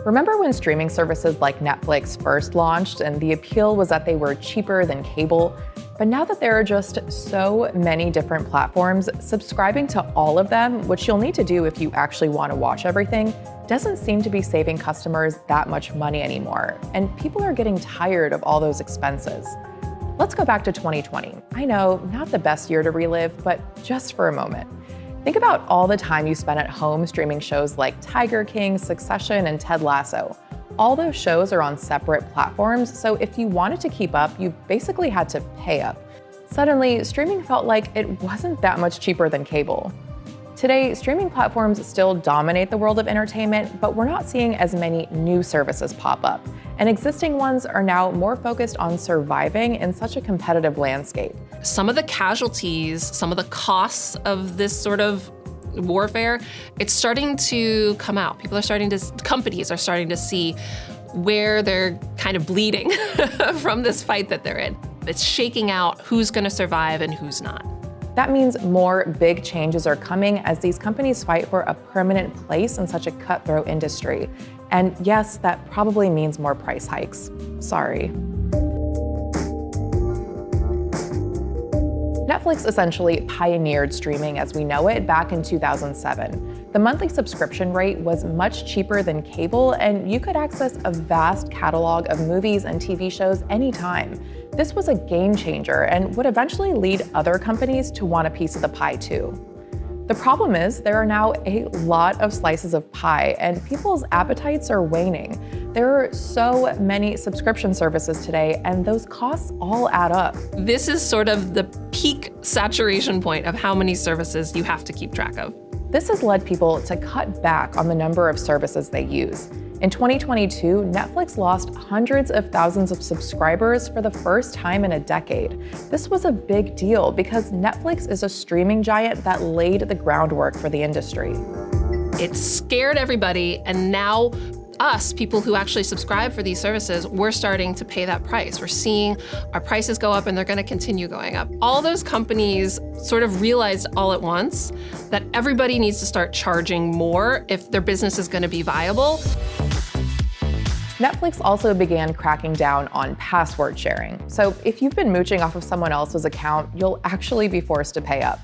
Remember when streaming services like Netflix first launched and the appeal was that they were cheaper than cable? But now that there are just so many different platforms, subscribing to all of them, which you'll need to do if you actually want to watch everything, doesn't seem to be saving customers that much money anymore. And people are getting tired of all those expenses. Let's go back to 2020. I know, not the best year to relive, but just for a moment. Think about all the time you spent at home streaming shows like Tiger King, Succession, and Ted Lasso. All those shows are on separate platforms, so if you wanted to keep up, you basically had to pay up. Suddenly, streaming felt like it wasn't that much cheaper than cable. Today, streaming platforms still dominate the world of entertainment, but we're not seeing as many new services pop up, and existing ones are now more focused on surviving in such a competitive landscape. Some of the casualties, some of the costs of this sort of warfare, it's starting to come out. Companies are starting to see where they're kind of bleeding from this fight that they're in. It's shaking out who's going to survive and who's not. That means more big changes are coming as these companies fight for a permanent place in such a cutthroat industry. And yes, that probably means more price hikes. Sorry. Netflix essentially pioneered streaming as we know it back in 2007. The monthly subscription rate was much cheaper than cable, and you could access a vast catalog of movies and TV shows anytime. This was a game changer and would eventually lead other companies to want a piece of the pie too. The problem is there are now a lot of slices of pie, and people's appetites are waning. There are so many subscription services today, and those costs all add up. This is sort of the peak saturation point of how many services you have to keep track of. This has led people to cut back on the number of services they use. In 2022, Netflix lost hundreds of thousands of subscribers for the first time in a decade. This was a big deal because Netflix is a streaming giant that laid the groundwork for the industry. It scared everybody, and now us, people who actually subscribe for these services, we're starting to pay that price. We're seeing our prices go up, and they're going to continue going up. All those companies sort of realized all at once that everybody needs to start charging more if their business is going to be viable. Netflix also began cracking down on password sharing. So if you've been mooching off of someone else's account, you'll actually be forced to pay up.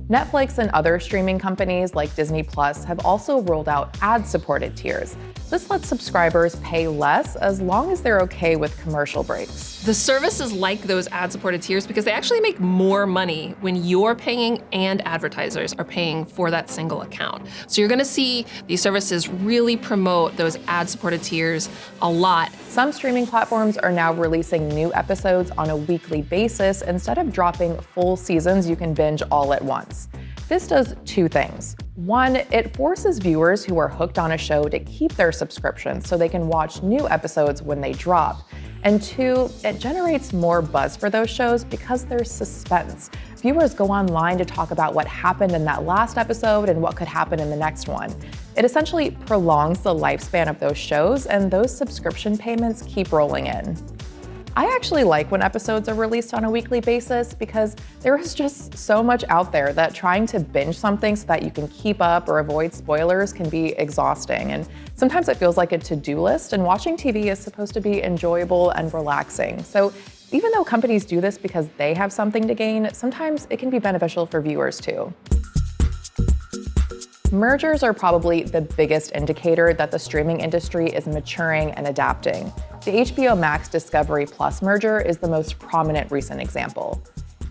Netflix and other streaming companies like Disney Plus have also rolled out ad-supported tiers. This lets subscribers pay less as long as they're okay with commercial breaks. The services like those ad-supported tiers because they actually make more money when you're paying and advertisers are paying for that single account. So you're gonna see these services really promote those ad-supported tiers a lot. Some streaming platforms are now releasing new episodes on a weekly basis instead of dropping full seasons you can binge all at once. This does two things. One, it forces viewers who are hooked on a show to keep their subscription so they can watch new episodes when they drop. And two, it generates more buzz for those shows because there's suspense. Viewers go online to talk about what happened in that last episode and what could happen in the next one. It essentially prolongs the lifespan of those shows, and those subscription payments keep rolling in. I actually like when episodes are released on a weekly basis because there is just so much out there that trying to binge something so that you can keep up or avoid spoilers can be exhausting. And sometimes it feels like a to-do list, and watching TV is supposed to be enjoyable and relaxing. So even though companies do this because they have something to gain, sometimes it can be beneficial for viewers too. Mergers are probably the biggest indicator that the streaming industry is maturing and adapting. The HBO Max Discovery Plus merger is the most prominent recent example.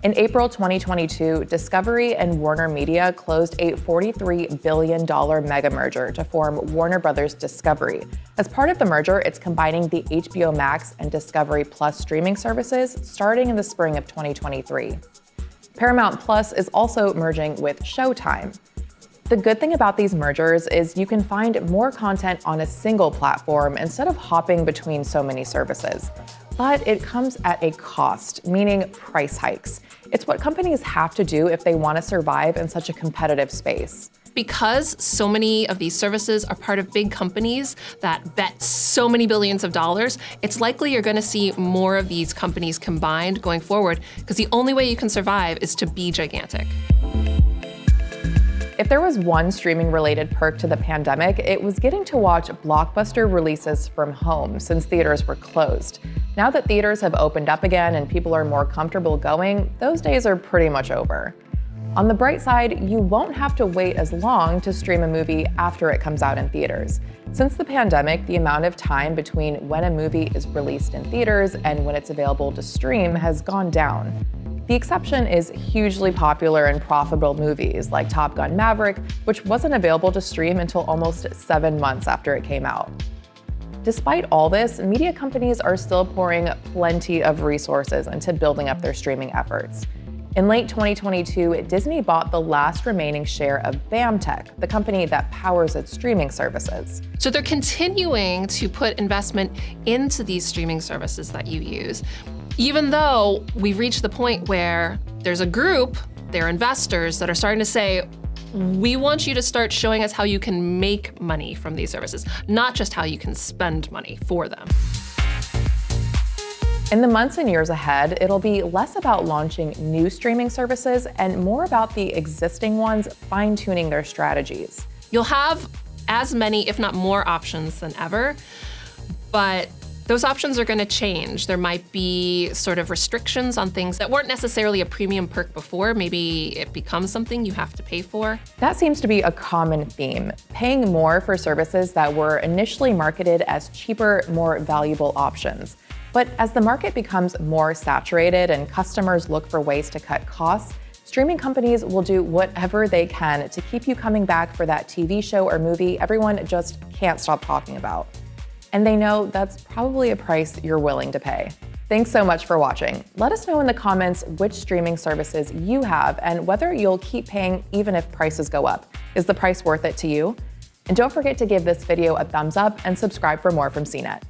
In April 2022, Discovery and Warner Media closed a $43 billion mega merger to form Warner Bros. Discovery. As part of the merger, it's combining the HBO Max and Discovery Plus streaming services starting in the spring of 2023. Paramount Plus is also merging with Showtime. The good thing about these mergers is you can find more content on a single platform instead of hopping between so many services. But it comes at a cost, meaning price hikes. It's what companies have to do if they want to survive in such a competitive space. Because so many of these services are part of big companies that bet so many billions of dollars, it's likely you're going to see more of these companies combined going forward, because the only way you can survive is to be gigantic. If there was one streaming-related perk to the pandemic, it was getting to watch blockbuster releases from home since theaters were closed. Now that theaters have opened up again and people are more comfortable going, those days are pretty much over. On the bright side, you won't have to wait as long to stream a movie after it comes out in theaters. Since the pandemic, the amount of time between when a movie is released in theaters and when it's available to stream has gone down. The exception is hugely popular and profitable movies like Top Gun: Maverick, which wasn't available to stream until almost 7 months after it came out. Despite all this, media companies are still pouring plenty of resources into building up their streaming efforts. In late 2022, Disney bought the last remaining share of BAMTech, the company that powers its streaming services. So they're continuing to put investment into these streaming services that you use, even though we've reached the point where there's a group, they're investors, that are starting to say, we want you to start showing us how you can make money from these services, not just how you can spend money for them. In the months and years ahead, it'll be less about launching new streaming services and more about the existing ones fine-tuning their strategies. You'll have as many, if not more, options than ever, but those options are going to change. There might be sort of restrictions on things that weren't necessarily a premium perk before. Maybe it becomes something you have to pay for. That seems to be a common theme, paying more for services that were initially marketed as cheaper, more valuable options. But as the market becomes more saturated and customers look for ways to cut costs, streaming companies will do whatever they can to keep you coming back for that TV show or movie everyone just can't stop talking about. And they know that's probably a price you're willing to pay. Thanks so much for watching. Let us know in the comments which streaming services you have and whether you'll keep paying even if prices go up. Is the price worth it to you? And don't forget to give this video a thumbs up and subscribe for more from CNET.